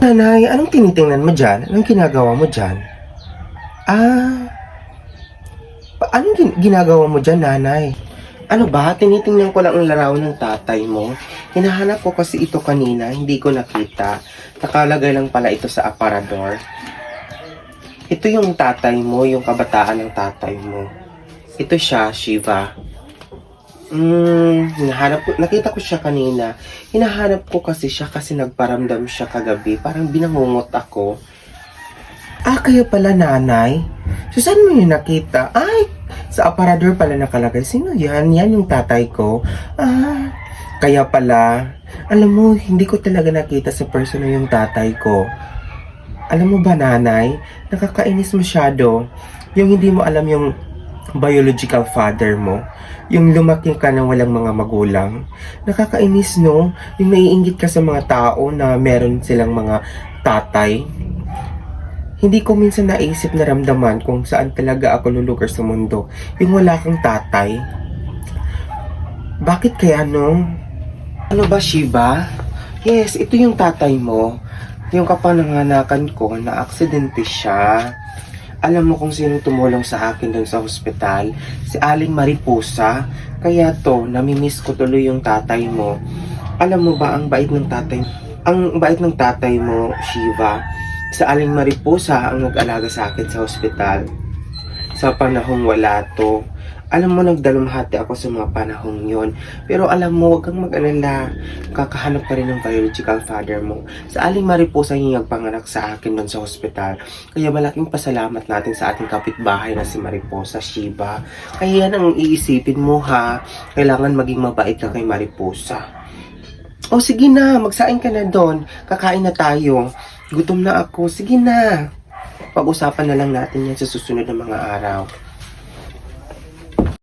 Nanay, anong tinitingnan mo dyan? Anong ginagawa mo dyan? Anong ginagawa mo dyan, nanay? Ano ba? Tinitingnan ko lang ang larawan ng tatay mo. Hinahanap ko kasi ito kanina, hindi ko nakita. Nakalagay lang pala ito sa aparador. Ito yung tatay mo, yung kabataan ng tatay mo. Ito siya, Shiva. Nakita ko siya kanina. Hinahanap ko kasi siya kasi nagparamdam siya kagabi. Parang binangungot ako. Kayo pala, nanay? So, saan mo yun nakita? Sa aparador pala nakalagay. Sino yan? Yan yung tatay ko. Kaya pala. Alam mo, hindi ko talaga nakita sa person yung tatay ko. Alam mo ba, nanay? Nakakainis masyado. Yung hindi mo alam yung biological father mo. Yung lumaki ka na walang mga magulang. Nakakainis, no? Yung naiinggit ka sa mga tao na meron silang mga tatay. Hindi ko minsan naisip na ramdaman kung saan talaga ako lulugar sa mundo. Yung wala kang tatay. Bakit kaya, no? Ano ba, Shiva? Yes, ito yung tatay mo. Yung kapananganakan ko, na-aksidente siya. Alam mo kung sino tumulong sa akin doon sa hospital? Si Aling Mariposa. Kaya to, namimiss ko tuloy yung tatay mo. Alam mo ba, ang bait ng tatay mo, Shiva. Sa Aling Mariposa ang nag-alaga sa akin sa hospital. Sa panahong wala to. Alam mo, nagdalumhati ako sa mga panahong yon. Pero alam mo, huwag kang mag-alala. Kakahanap ka rin ng biological father mo. Sa Aling Mariposa yung nagpanganak sa akin doon sa hospital. Kaya malaking pasalamat natin sa ating kapitbahay na si Mariposa, Shiva. Kaya yan ang iisipin mo, ha. Kailangan maging mabait ka kay Mariposa. O sige na, magsaing ka na doon. Kakain na tayo. Gutom na ako. Sige na. Pag-usapan na lang natin yan sa susunod na mga araw.